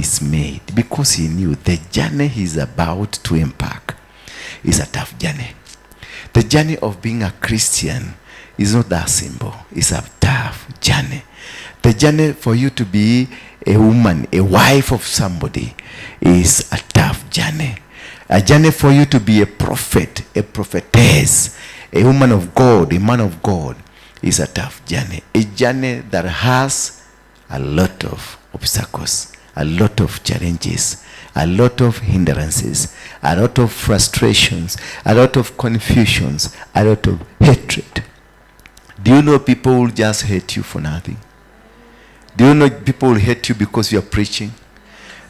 dismayed because he knew the journey he's about to embark is a tough journey. The journey of being a Christian is not that simple. It's a tough journey. The journey for you to be a woman, a wife of somebody, is a tough journey. A journey for you to be a prophet, a prophetess, a woman of God, a man of God, is a tough journey. A journey that has a lot of obstacles, a lot of challenges, a lot of hindrances, a lot of frustrations, a lot of confusions, a lot of hatred. Do you know people will just hate you for nothing? Do you know people will hate you because you are preaching?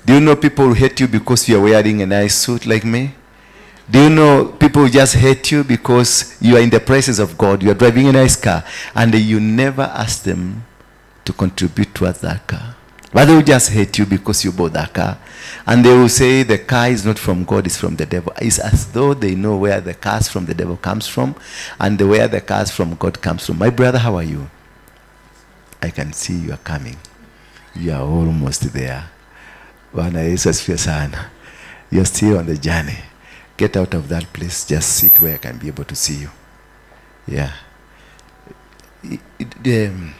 Do you know people will hate you because you are wearing a nice suit like me? Do you know people just hate you because you are in the presence of God, you are driving a nice car, and you never ask them to contribute towards that car? But they will just hate you because you bought that car. And they will say the car is not from God, it's from the devil. It's as though they know where the cars from the devil comes from and where the cars from God comes from. My brother, how are you? I can see you are coming. You are almost there. You're still on the journey. Get out of that place. Just sit where I can be able to see you. Yeah. The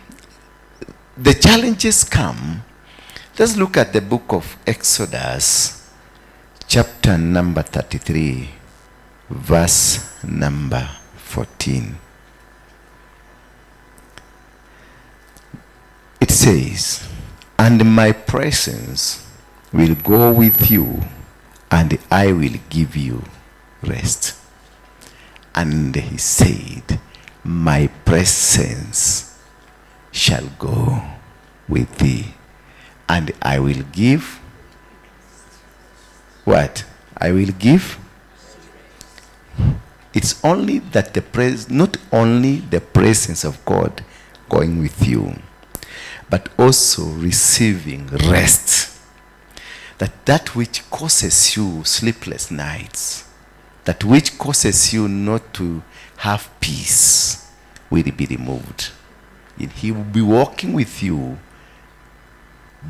challenges come. Let's look at the book of Exodus, chapter number 33, verse number 14. It says, "And my presence will go with you, and I will give you rest." And he said, "My presence shall go with thee, and I will give" what? I will give. It's only that not only the presence of God going with you, but also receiving rest. That which causes you sleepless nights, that which causes you not to have peace, will be removed. And he will be walking with you,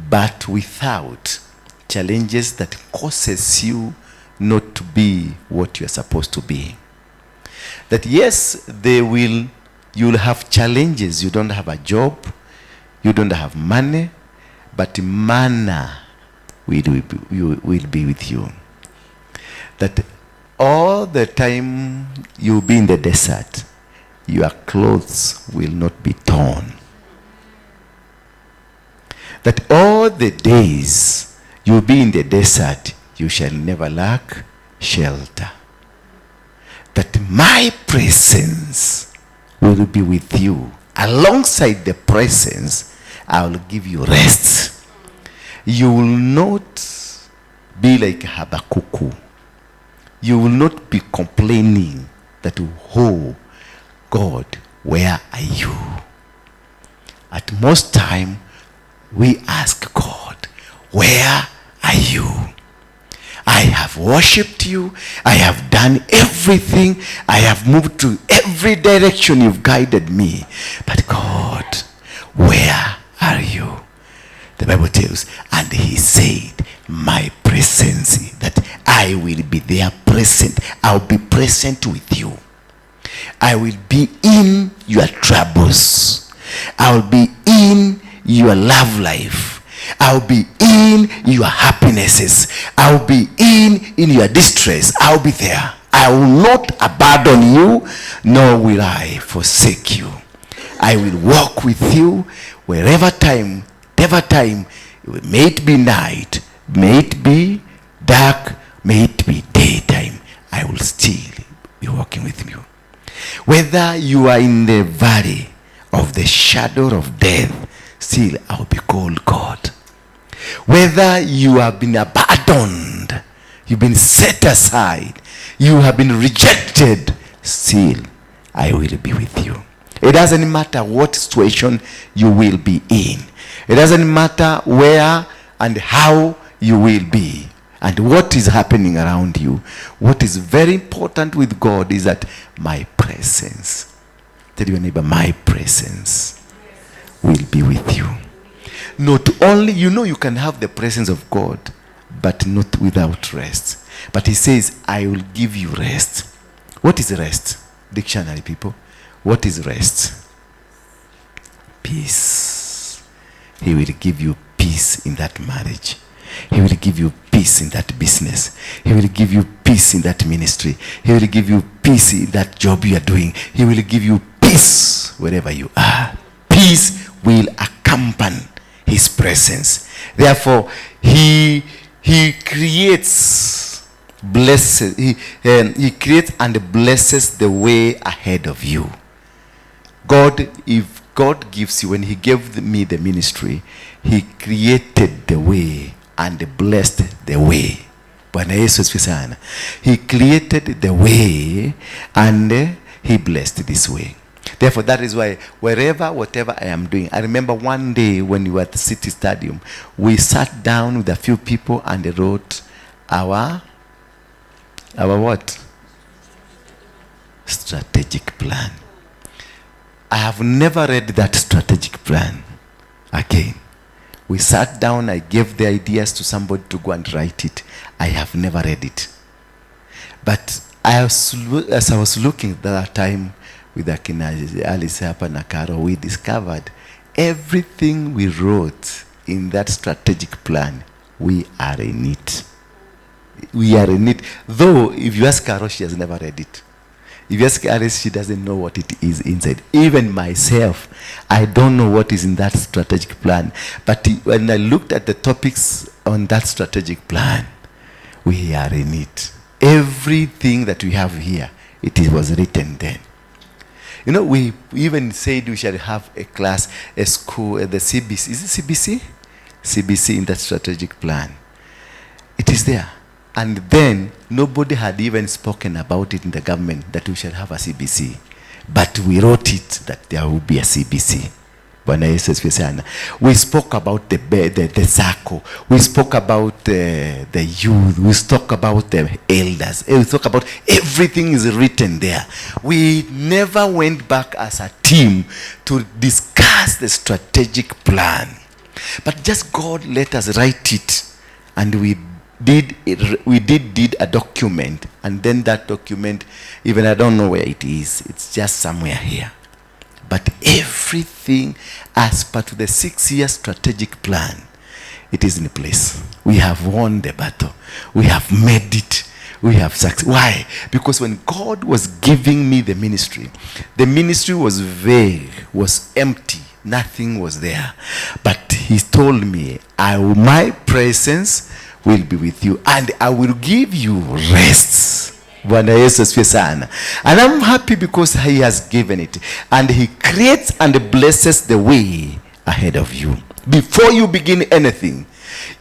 but without challenges that causes you not to be what you are supposed to be. That yes, you'll have challenges. You don't have a job, you don't have money, but manna will be with you. That all the time you'll be in the desert, your clothes will not be torn. That all the days you'll be in the desert, you shall never lack shelter. That my presence will be with you. Alongside the presence, I will give you rest. You will not be like Habakkuk. You will not be complaining that, "Oh, God, where are you?" At most time, we ask God, "Where are you? I have worshipped you. I have done everything. I have moved to every direction you've guided me. But God, where are you?" The Bible tells, and he said, "My presence," that I will be there present. I'll be present with you. I will be in your troubles. I'll be in your love life. I'll be in your happinesses. I'll be in your distress. I'll be there. I will not abandon you, nor will I forsake you. I will walk with you wherever time, may it be night, may it be dark, may it be daytime, I will still be walking with you. Whether you are in the valley of the shadow of death, still I will be called God. Whether you have been abandoned, you've been set aside, you have been rejected, still I will be with you. It doesn't matter what situation you will be in. It doesn't matter where and how you will be and what is happening around you. What is very important with God is that my presence, tell your neighbor, my presence will be with you. Not only, you can have the presence of God, but not without rest. But he says, I will give you rest. What is rest? Dictionary, people. What is rest? Peace. He will give you peace in that marriage. He will give you peace in that business. He will give you peace in that ministry. He will give you peace in that job you are doing. He will give you peace wherever you are. Peace will accompany his presence. Therefore, he creates blesses. He creates and blesses the way ahead of you. God, if God gives you, when he gave me the ministry, he created the way and blessed the way. He created the way and he blessed this way. Therefore, that is why whatever I am doing, I remember one day when we were at the City Stadium, we sat down with a few people and wrote our what? Strategic plan. I have never read that strategic plan again. We sat down, I gave the ideas to somebody to go and write it. I have never read it. But as I was looking at that time with Akina Alice Hapa Nakaro, we discovered everything we wrote in that strategic plan, we are in it. We are in it. Though, if you ask Carol, she has never read it. If you ask Alice, she doesn't know what it is inside. Even myself, I don't know what is in that strategic plan. But when I looked at the topics on that strategic plan, we are in it. Everything that we have here, it was written then. We even said we should have a class, a school, the CBC. Is it CBC? CBC in that strategic plan. It is there. And then nobody had even spoken about it in the government that we shall have a CBC. But we wrote it that there will be a CBC. We spoke about the circle. We spoke about the youth. We spoke about the elders. We spoke about everything is written there. We never went back as a team to discuss the strategic plan. But just God let us write it, and we did a document, and then that document, even I don't know where it is, it's just somewhere here. But everything as part of the 6-year strategic plan, it is in place. We have won the battle. We have made it. We have success. Why? Because when God was giving me the ministry was vague, was empty. Nothing was there. But he told me, my presence will be with you, and I will give you rest. And I'm happy because he has given it, and he creates and blesses the way ahead of you. Before you begin anything,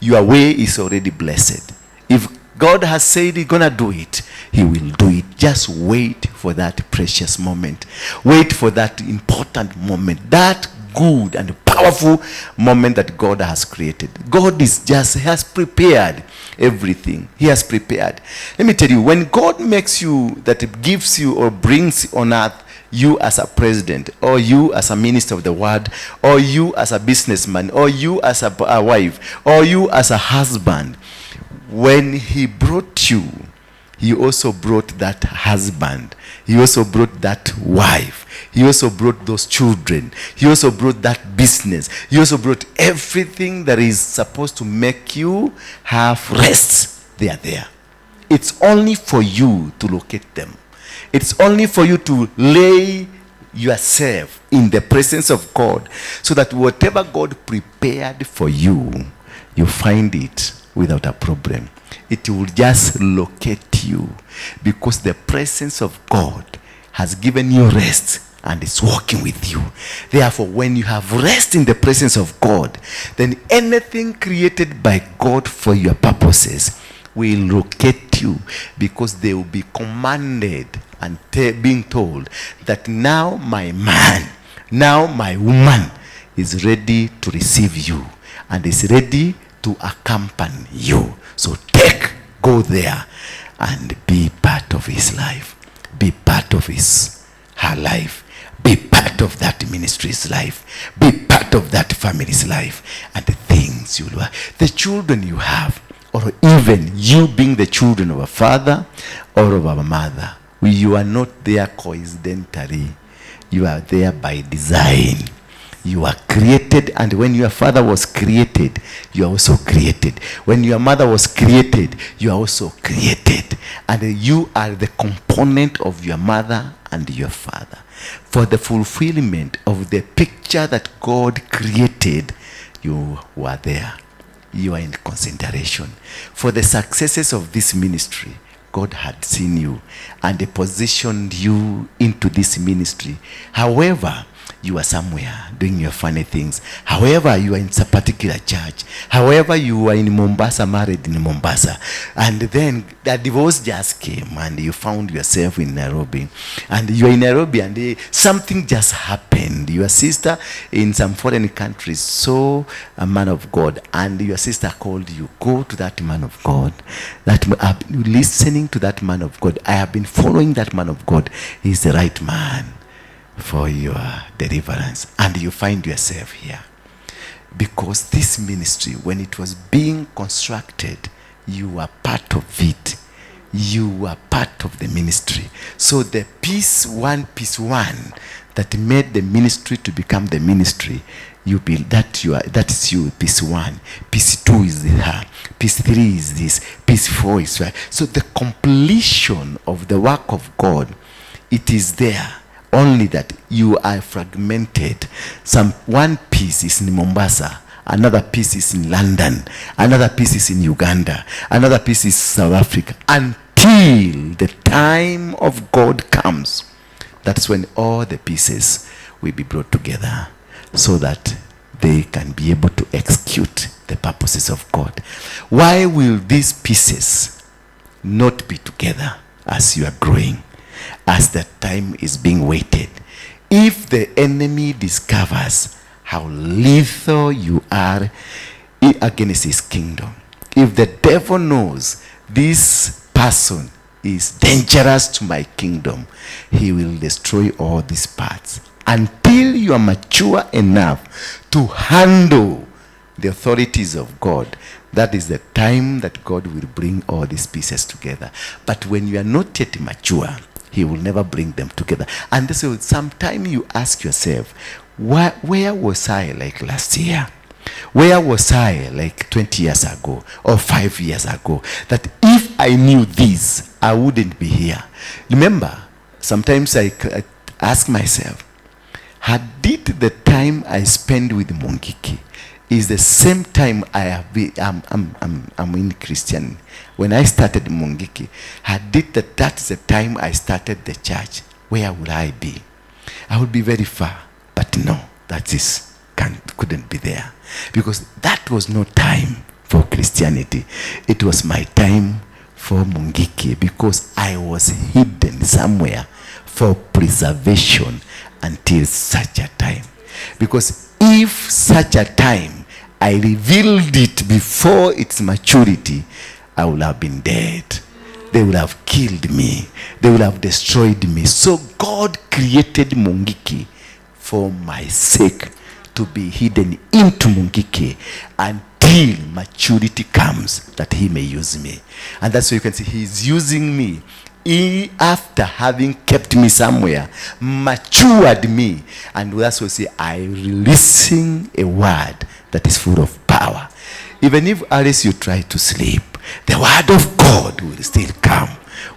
your way is already blessed. If God has said he's gonna do it, he will do it. Just wait for that precious moment. Wait for that important moment, that good and powerful moment that God has created. God has prepared everything. He has prepared. Let me tell you, when God makes you, that it gives you or brings on earth you as a president, or you as a minister of the word, or you as a businessman, or you as a wife, or you as a husband, when he brought you, he also brought that husband. He also brought that wife. He also brought those children. He also brought that business. He also brought everything that is supposed to make you have rest. They are there. It's only for you to locate them. It's only for you to lay yourself in the presence of God, so that whatever God prepared for you, you find it without a problem. It will just locate you, because the presence of God has given you rest and is walking with you. Therefore, when you have rest in the presence of God, then anything created by God for your purposes will locate you, because they will be commanded and being told that now my man, now my woman is ready to receive you and is ready to accompany you. So go there and be part of his life. Be part of her life. Be part of that ministry's life. Be part part of that family's life and the things you love. The children you have, or even you being the children of a father or of a mother, you are not there coincidentally. You are there by design. You are created, and when your father was created, you are also created. When your mother was created, you are also created. And you are the component of your mother and your father. For the fulfillment of the picture that God created, you were there. You are in consideration. For the successes of this ministry, God had seen you and positioned you into this ministry. However, you are somewhere doing your funny things. However, you are in a particular church. However, you are in Mombasa, married in Mombasa. And then the divorce just came and you found yourself in Nairobi. And you are in Nairobi and something just happened. Your sister in some foreign countries saw a man of God, and your sister called you. Go to that man of God. I've been listening to that man of God. I have been following that man of God. He's the right man for your deliverance. And you find yourself here because this ministry, when it was being constructed, you were part of it. You were part of the ministry. So the piece one that made the ministry to become the ministry, you build that. That is you. Piece 1, piece 2 is her, piece 3 is this, piece 4 is right. So the completion of the work of God, it is there. Only that you are fragmented. One piece is in Mombasa, another piece is in London, another piece is in Uganda, another piece is South Africa, until the time of God comes. That's when all the pieces will be brought together so that they can be able to execute the purposes of God. Why will these pieces not be together as you are growing? As the time is being waited, if the enemy discovers how lethal you are against his kingdom, if the devil knows this person is dangerous to my kingdom, he will destroy all these parts until you are mature enough to handle the authorities of God. That is the time that God will bring all these pieces together. But when you are not yet mature, he will never bring them together. And so sometime you ask yourself, where was I like last year? Where was I like 20 years ago or 5 years ago? That if I knew this, I wouldn't be here. Remember, sometimes I ask myself, did the time I spend with Mungiki is the same time I'm in Christian. When I started Mungiki, that's the time I started the church. Where would I be? I would be very far. But no, couldn't be there. Because that was no time for Christianity. It was my time for Mungiki, because I was hidden somewhere for preservation until such a time. Because if such a time I revealed it before its maturity, I would have been dead. They would have killed me. They would have destroyed me. So God created Mungiki for my sake, to be hidden into Mungiki until maturity comes, that he may use me. And that's why you can see he's using me. He, after having kept me somewhere, matured me. And that's why you see I'm releasing a word that is full of power. Even if Alice you try to sleep, the word of God will still come.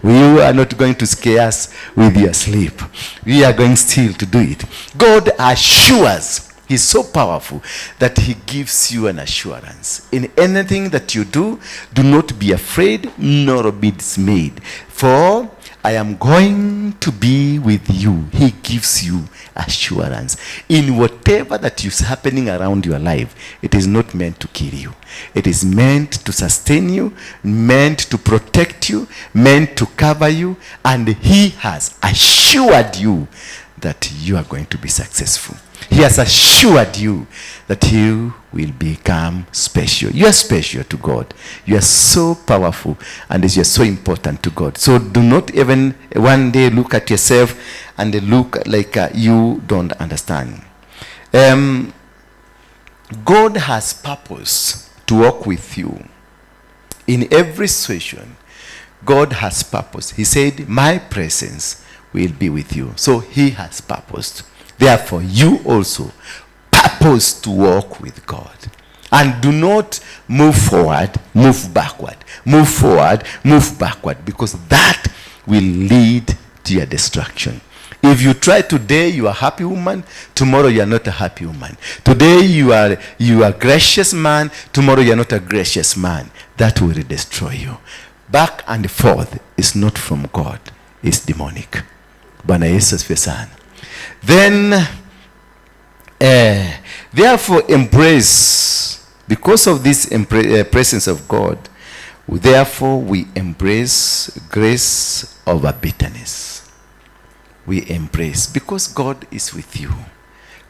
We are not going to scare us with your sleep. We are going still to do it. God assures. He's so powerful that he gives you an assurance. In anything that you do, do not be afraid nor be dismayed. For I am going to be with you. He gives you assurance. In whatever that is happening around your life, it is not meant to kill you. It is meant to sustain you, meant to protect you, meant to cover you. And he has assured you that you are going to be successful. He has assured you that you will become special. You are special to God. You are so powerful, and you are so important to God. So do not even one day look at yourself and look like you don't understand. God has purpose to walk with you. In every situation, God has purpose. He said, my presence will be with you. So he has purposed. Therefore, you also purpose to walk with God. And do not move forward, move backward. Move forward, move backward. Because that will lead to your destruction. If you try today, you are a happy woman. Tomorrow, you are not a happy woman. Today, you are a gracious man. Tomorrow, you are not a gracious man. That will destroy you. Back and forth is not from God. It's demonic. Bwana Yesu asifiwe sana. Then, therefore, embrace, because of this presence of God, therefore we embrace grace over bitterness. We embrace, because God is with you.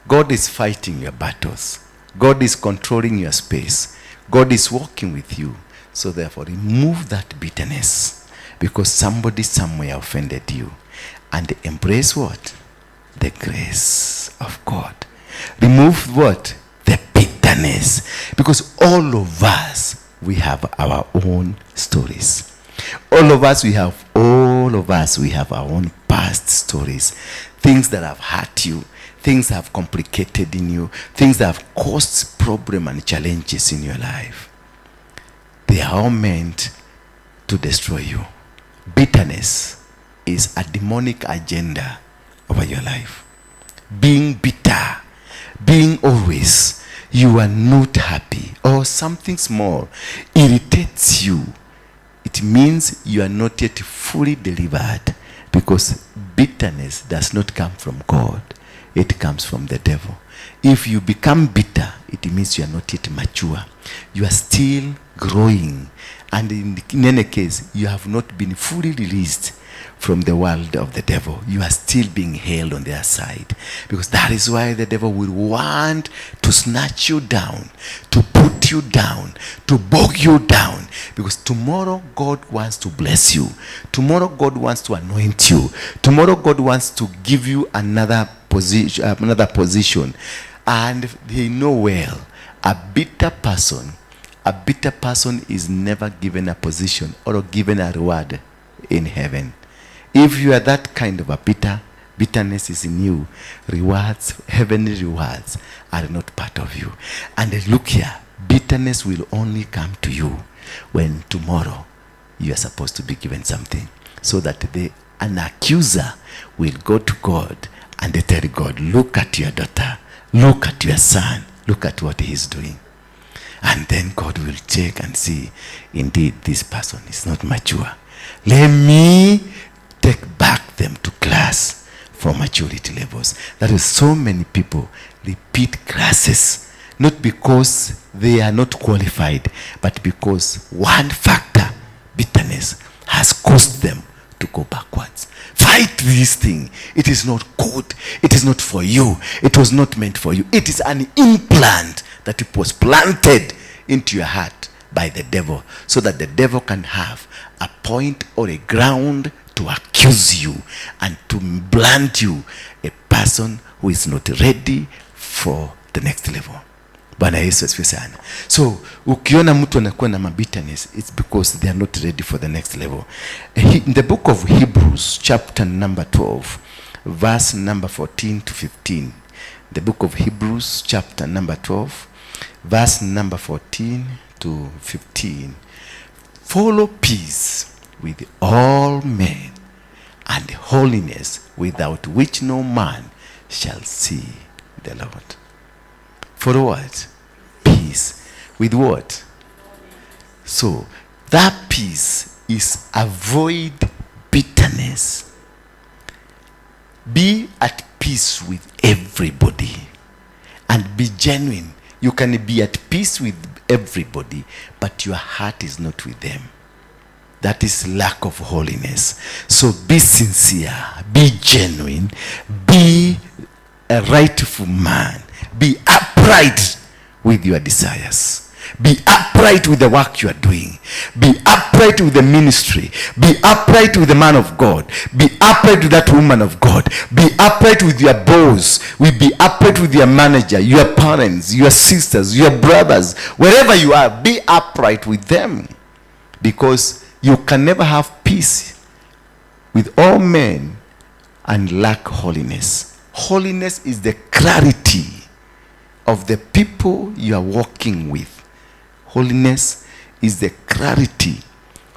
God is fighting your battles. God is controlling your space. God is walking with you. So therefore, remove that bitterness, because somebody somewhere offended you. And embrace what? The grace of God. Remove what? The bitterness. Because all of us, we have our own stories. All of us, we have our own past stories. Things that have hurt you. Things that have complicated in you. Things that have caused problems and challenges in your life. They are all meant to destroy you. Bitterness is a demonic agenda over your life. Being bitter, being always, you are not happy, or something small irritates you, it means you are not yet fully delivered, because bitterness does not come from God. It comes from the devil. If you become bitter, it means you are not yet mature. You are still growing. And in any case, you have not been fully released from the world of the devil. You are still being held on their side. Because that is why the devil will want to snatch you down, to put you down, to bog you down. Because tomorrow God wants to bless you. Tomorrow God wants to anoint you. Tomorrow God wants to give you another position. And they know well, a bitter person is never given a position or given a reward in heaven. If you are that kind of a bitterness is in you, rewards, heavenly rewards are not part of you. And look here, bitterness will only come to you when tomorrow you are supposed to be given something. So that an accuser will go to God and they tell God, look at your daughter, look at your son, look at what he is doing. And then God will check and see, indeed, this person is not mature. Let me take back them to class for maturity levels. That is, so many people repeat classes, not because they are not qualified, but because one factor, bitterness, has caused them to go backwards. Fight this thing. It is not good. It is not for you. It was not meant for you. It is an implant that it was planted into your heart by the devil, so that the devil can have a point or a ground to accuse you and to brand you a person who is not ready for the next level. Bwana Yesu asifiwe sana. So ukiona mtu anakuwa na bitterness, it's because they are not ready for the next level. In the book of Hebrews, chapter number 12, verse number 14 to 15. The book of Hebrews, chapter number 12, verse number 14 to 15. Follow peace with all men and holiness, without which no man shall see the Lord. Follow what? Peace. With what? So, that peace is avoid bitterness. Be at peace with everybody and be genuine. You can be at peace with everybody, but your heart is not with them. That is lack of holiness. So be sincere, be genuine, be a rightful man, be upright with your desires. Be upright with the work you are doing. Be upright with the ministry. Be upright with the man of God. Be upright with that woman of God. Be upright with your boss. Be upright with your manager, your parents, your sisters, your brothers. Wherever you are, be upright with them. Because you can never have peace with all men and lack holiness. Holiness is the clarity of the people you are walking with. Holiness is the clarity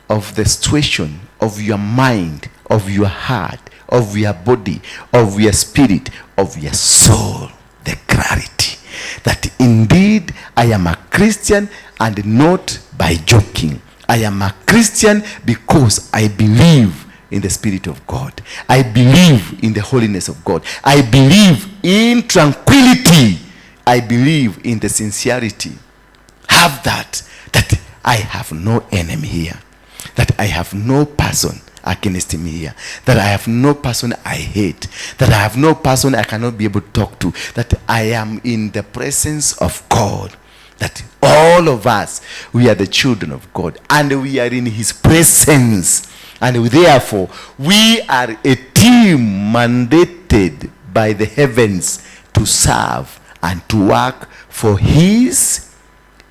of the situation of your mind, of your heart, of your body, of your spirit, of your soul. The clarity that indeed I am a Christian and not by joking. I am a Christian because I believe in the Spirit of God. I believe in the holiness of God. I believe in tranquility. I believe in the sincerity. Have that I have no enemy here. That I have no person against me here. That I have no person I hate. That I have no person I cannot be able to talk to. That I am in the presence of God. That all of us, we are the children of God. And we are in his presence. And therefore, we are a team mandated by the heavens to serve and to work for his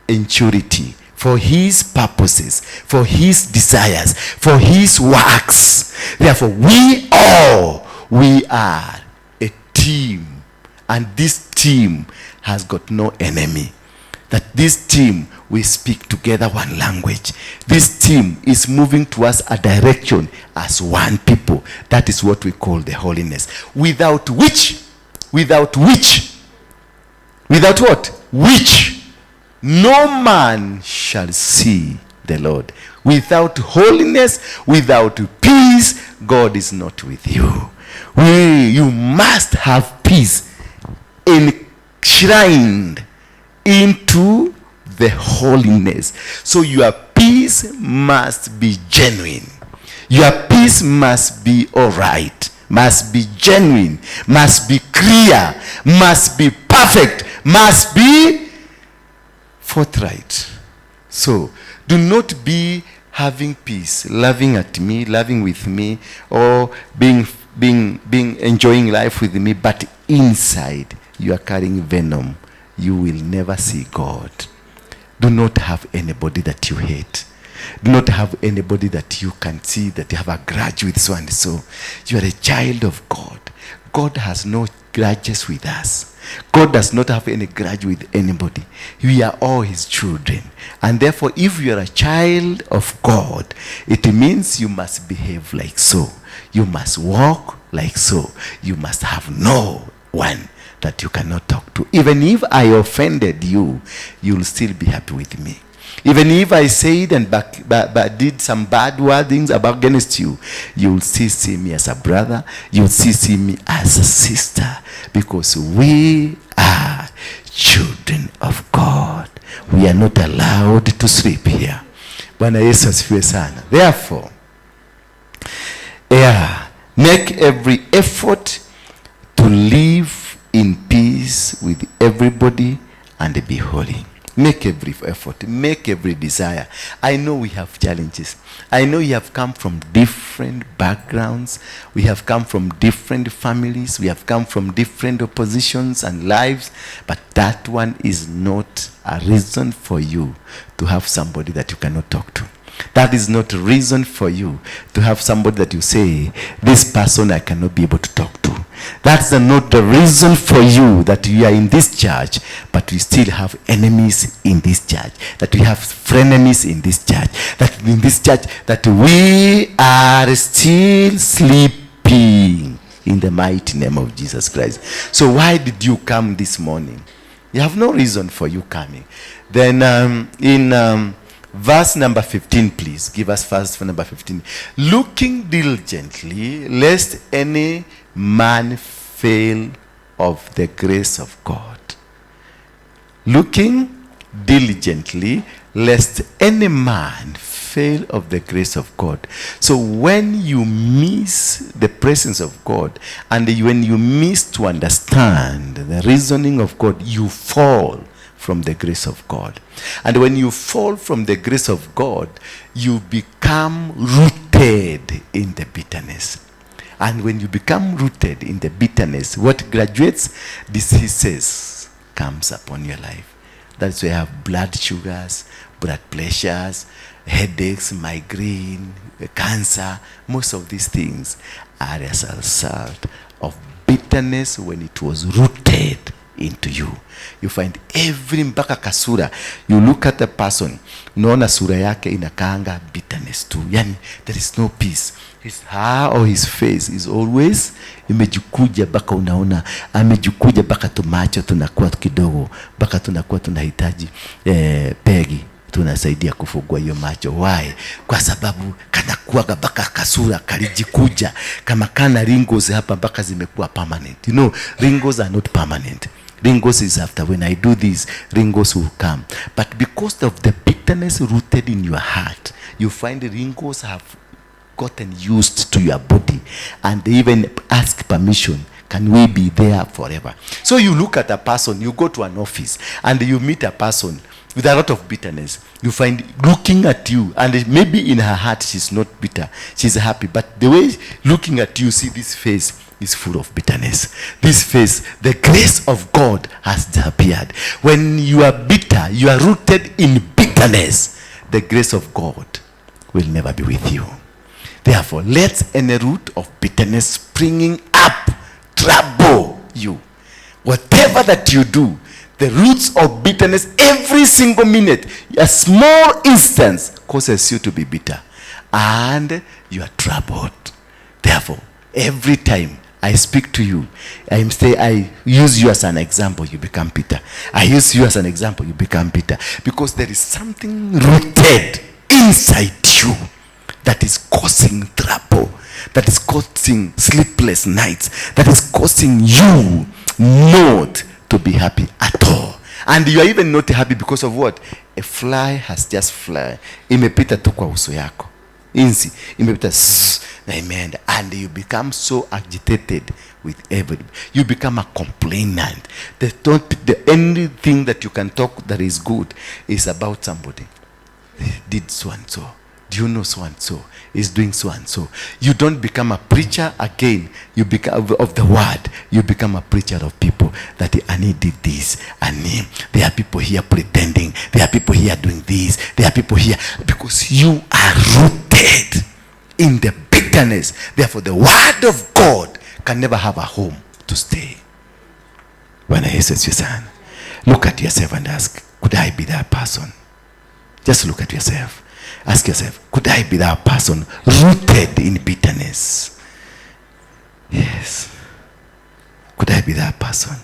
maturity, for his purposes, for his desires, for his works. Therefore, we are a team. And this team has got no enemy. That this team, we speak together one language. This team is moving towards a direction as one people. That is what we call the holiness. Without what? Which no man shall see the Lord. Without holiness, without peace, God is not with you. You must have peace enshrined into the holiness. So your peace must be genuine. Your peace must be all right, must be genuine, must be clear, must be perfect, must be forthright. So do not be having peace, loving at me, loving with me, or being enjoying life with me, but inside you are carrying venom. You will never see God. Do not have anybody that you hate. Do not have anybody that you can see that you have a grudge with so and so. You are a child of God. God has no grudges with us. God does not have any grudge with anybody. We are all his children. And therefore, if you are a child of God, it means you must behave like so. You must walk like so. You must have no one that you cannot talk to. Even if I offended you, you'll still be happy with me. Even if I said and did some bad wordings against you, you'll still see me as a brother. You'll still see me as a sister. Because we are children of God. We are not allowed to sleep here. Bwana Yesu asifiwe sana. Therefore, make every effort to live in peace with everybody and be holy. Make every effort, make every desire. I know we have challenges. I know you have come from different backgrounds. We have come from different families. We have come from different oppositions and lives. But that one is not a reason for you to have somebody that you cannot talk to. That is not a reason for you to have somebody that you say, this person I cannot be able to talk to. That's not the reason for you that you are in this church, but we still have enemies in this church, that we have frenemies in this church, that in this church that we are still sleeping in the mighty name of Jesus Christ. So why did you come this morning? You have no reason for you coming. Then in verse number 15, please. Give us verse number 15. Looking diligently, lest any man fail of the grace of God. Looking diligently, lest any man fail of the grace of God. So when you miss the presence of God, and when you miss to understand the reasoning of God, you fall from the grace of God. And when you fall from the grace of God, you become rooted in the bitterness. And when you become rooted in the bitterness, what graduates? Diseases comes upon your life. That's why you have blood sugars, blood pressures, headaches, migraine, cancer. Most of these things are as a result of bitterness when it was rooted into you. You find every mpaka kasura, you look at a person, unaona sura yake inakaanga bitterness too. Yani there is no peace. His hair or his face is always imejikuja, baka unaona amejikuja, baka tumacho tunakuwa kidogo, baka tunakuwa tunahitaji pegi tunasaidia kufungua hiyo macho. Why? Kwa sababu kanakuaga baka kasura kalijikuja, kama kana wrinkles hapa baka zimekuwa permanent. You know, wrinkles are not permanent. Wrinkles is after when I do this, wrinkles will come. But because of the bitterness rooted in your heart, you find the wrinkles have gotten used to your body, and they even ask permission, can we be there forever? So you look at a person, you go to an office and you meet a person with a lot of bitterness. You find looking at you, and maybe in her heart she's not bitter, she's happy, but the way looking at you, see this face is full of bitterness. This face, the grace of God has disappeared. When you are bitter, you are rooted in bitterness, the grace of God will never be with you. Therefore, let any root of bitterness springing up trouble you. Whatever that you do, the roots of bitterness, every single minute, a small instance causes you to be bitter, and you are troubled. Therefore, every time I speak to you, I use you as an example, you become bitter. I use you as an example, you become bitter. Because there is something rooted inside you that is causing trouble, that is causing sleepless nights, that is causing you not to be happy at all. And you are even not happy because of what? A fly has just fly. Imepita tu kwa uso yako. Insi, imepita na imeenda. And you become so agitated with everybody. You become a complainant. The only thing that you can talk that is good is about somebody. They did so and so. Do you know so and so is doing so and so? You don't become a preacher again. You become of the word. You become a preacher of people that Annie did this, and there are people here pretending. There are people here doing this. There are people here because you are rooted in the bitterness. Therefore, the word of God can never have a home to stay. When I say, son, look at yourself and ask, could I be that person? Just look at yourself. Ask yourself, could I be that person rooted in bitterness? Yes. Could I be that person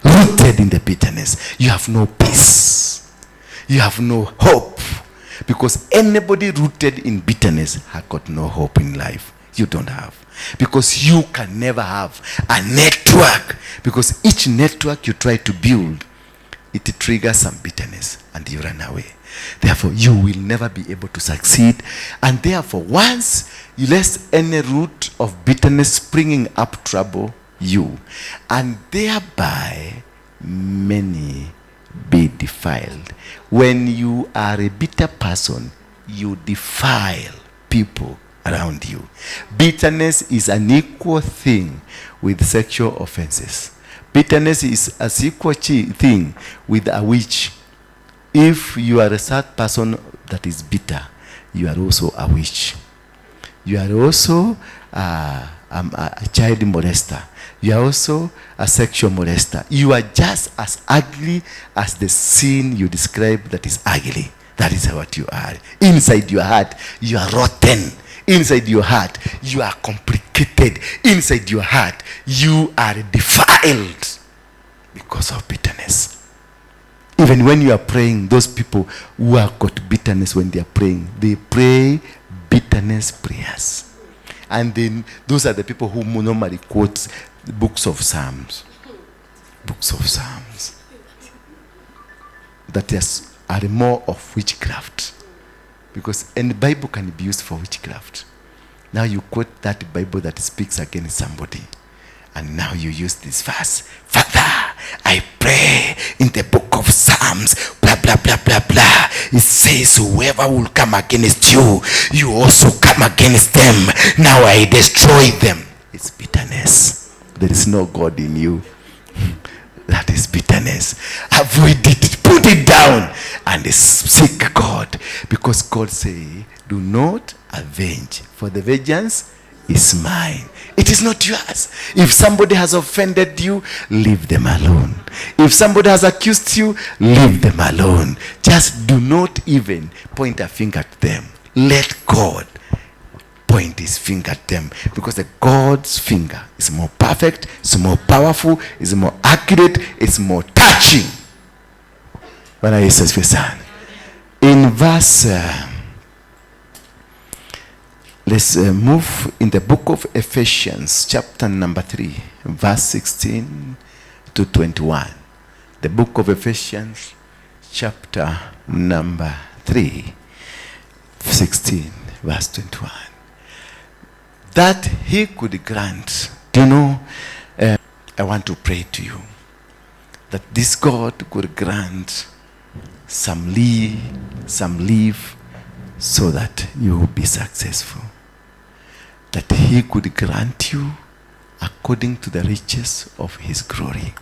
rooted in the bitterness? You have no peace. You have no hope. Because anybody rooted in bitterness has got no hope in life. You don't have. Because you can never have a network. Because each network you try to build, it triggers some bitterness and you run away. Therefore, you will never be able to succeed. And therefore, once you let any root of bitterness springing up trouble you, and thereby many be defiled. When you are a bitter person, you defile people around you. Bitterness is an equal thing with sexual offenses. Bitterness is an equal thing with a witch. If you are a sad person that is bitter, you are also a witch. You are also a child molester. You are also a sexual molester. You are just as ugly as the sin you describe that is ugly. That is what you are. Inside your heart, you are rotten. Inside your heart, you are complicated. Inside your heart, you are defiled because of bitterness. Even when you are praying, those people who have got bitterness when they are praying, they pray bitterness prayers. And then those are the people who normally quote books of Psalms. Books of Psalms. That are more of witchcraft. Because any Bible can be used for witchcraft. Now you quote that Bible that speaks against somebody. And now you use this verse. Father, I pray in the book of Psalm comes, blah, blah, blah, blah, blah. It says, whoever will come against you, you also come against them. Now I destroy them. It's bitterness. There is no God in you. That is bitterness. Avoid it. Put it down and seek God. Because God say, do not avenge, for the vengeance is mine. It is not yours. If somebody has offended you, leave them alone. If somebody has accused you, leave them alone. Just do not even point a finger at them. Let God point his finger at them, because the God's finger is more perfect, it's more powerful, it's more accurate, it's more touching. When I say son, in verse let's move in the book of Ephesians, chapter number 3, verse 16 to 21. The book of Ephesians, chapter number 3, 16, verse 21. That he could grant. Do you know, I want to pray to you that this God could grant some leave so that you will be successful. That he could grant you according to the riches of his glory.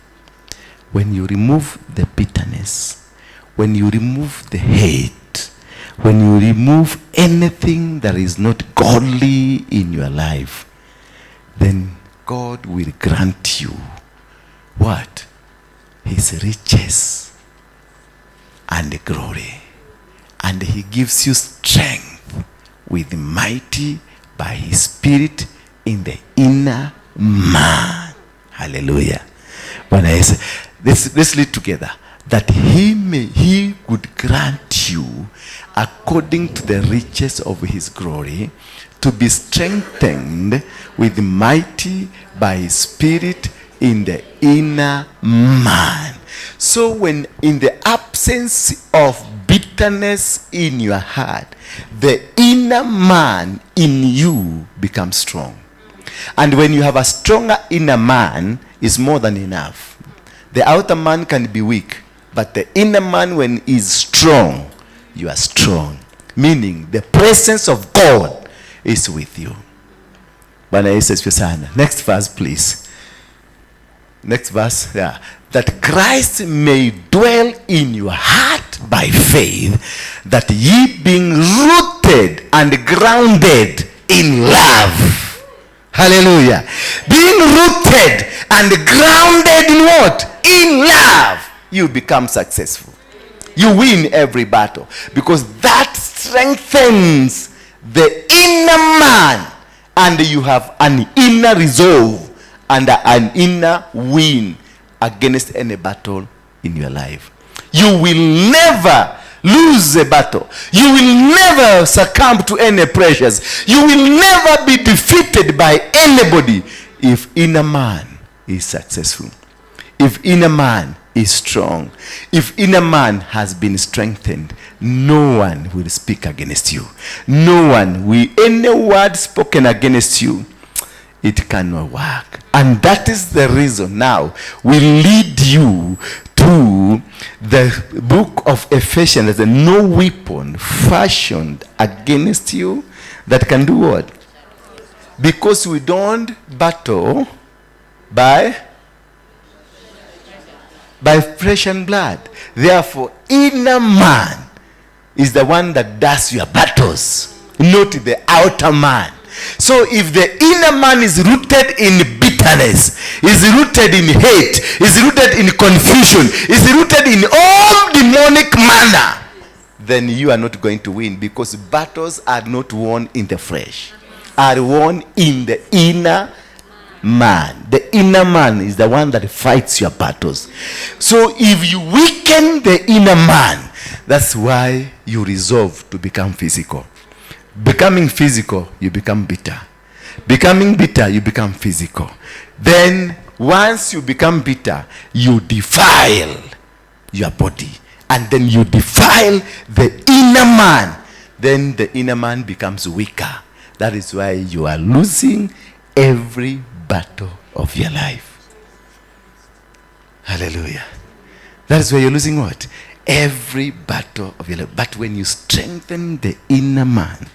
When you remove the bitterness, when you remove the hate, when you remove anything that is not godly in your life, then God will grant you what? His riches and glory. And he gives you strength with mighty by his spirit in the inner man. Hallelujah. When I say, let's read together. That he would grant you according to the riches of his glory to be strengthened with mighty by his spirit in the inner man. So when in the absence of bitterness in your heart, the inner man in you becomes strong. And when you have a stronger inner man, is more than enough. The outer man can be weak, but the inner man, when is strong, you are strong. Meaning the presence of God is with you. Next verse, please. Next verse, yeah. That Christ may dwell in your heart by faith, that ye being rooted and grounded in love. Hallelujah. Being rooted and grounded in what? In love. You become successful. You win every battle, because that strengthens the inner man, and you have an inner resolve and an inner win against any battle in your life. You will never lose a battle. You will never succumb to any pressures. You will never be defeated by anybody if inner man is successful. If inner man is strong. If inner man has been strengthened, no one will speak against you. No one will, any word spoken against you, it cannot work. And that is the reason now we lead you to the book of Ephesians. There's no weapon fashioned against you that can do what? Because we don't battle by flesh and blood. Therefore, inner man is the one that does your battles, not the outer man. So if the inner man is rooted in bitterness, is rooted in hate, is rooted in confusion, is rooted in all demonic manner, then you are not going to win, because battles are not won in the flesh, are won in the inner man. The inner man is the one that fights your battles. So if you weaken the inner man, that's why you resolve to become physical. Becoming physical, you become bitter. Becoming bitter, you become physical. Then once you become bitter, you defile your body, and then you defile the inner man. Then the inner man becomes weaker. That is why you are losing every battle of your life. Hallelujah. That is why you're losing what? every battle of your life. But when you strengthen the inner man,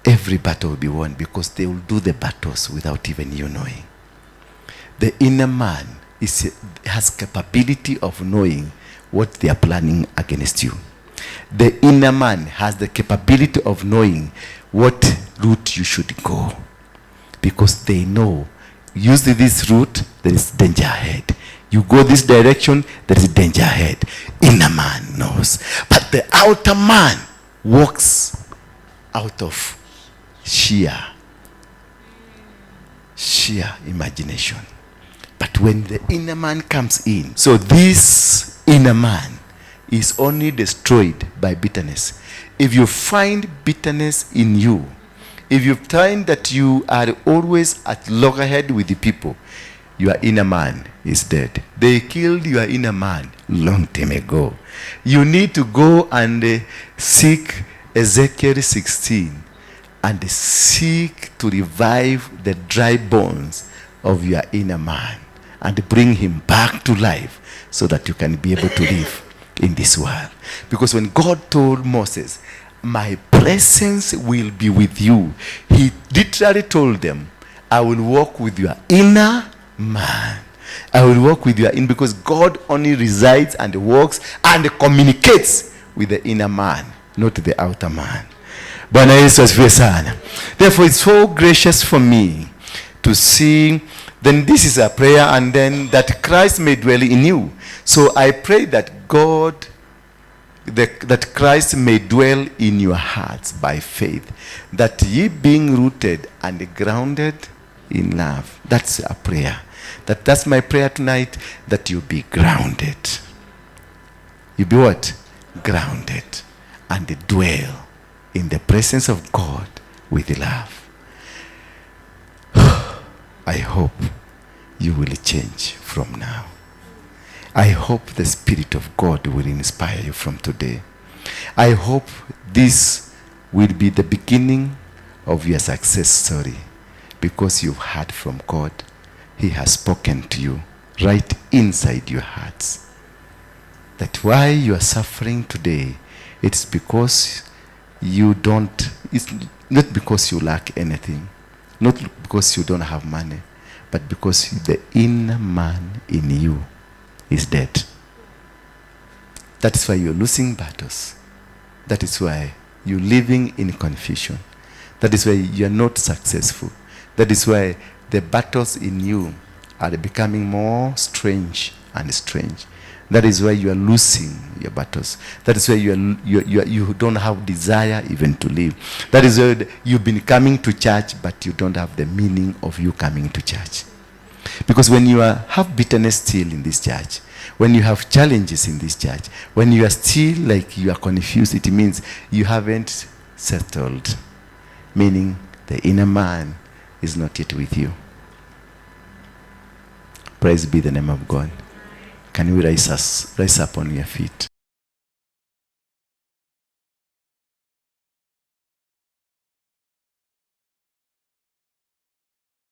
every battle will be won, because they will do the battles without even you knowing. The inner man has capability of knowing what they are planning against you. The inner man has the capability of knowing what route you should go, because they know, use this route, there is danger ahead. You go this direction, there is danger ahead. Inner man knows. But the outer man walks out of sheer imagination. But when the inner man comes in, so this inner man is only destroyed by bitterness. If you find bitterness in you, if you find that you are always at loggerhead with the people, your inner man is dead. They killed your inner man long time ago. You need to go and seek Ezekiel 16 and seek to revive the dry bones of your inner man and bring him back to life, so that you can be able to live in this world. Because when God told Moses, my presence will be with you, he literally told them, I will walk with your inner man. I will walk with your inner, because God only resides and walks and communicates with the inner man, not the outer man. Bwana Yesu asifiwe sana. Therefore, it's so gracious for me to see, then this is a prayer, and then that Christ may dwell in you. So I pray that that Christ may dwell in your hearts by faith, that ye being rooted and grounded in love. That's a prayer. That's my prayer tonight, that you be grounded. You be what? Grounded. And dwell in the presence of God with love. I hope you will change from now. I hope the Spirit of God will inspire you from today. I hope this will be the beginning of your success story, because you've heard from God. He has spoken to you right inside your hearts. That why you are suffering today, it's because it's not because you lack anything, not because you don't have money, but because the inner man in you is dead. That is why you're losing battles. That is why you're living in confusion. That is why you're not successful. That is why the battles in you are becoming more strange and strange. That is why you are losing your battles. That is why you don't have desire even to live. That is why you've been coming to church, but you don't have the meaning of you coming to church. Because when you have bitterness still in this church, when you have challenges in this church, when you are still like you are confused, it means you haven't settled. Meaning the inner man is not yet with you. Praise be the name of God. Can we rise up on your feet?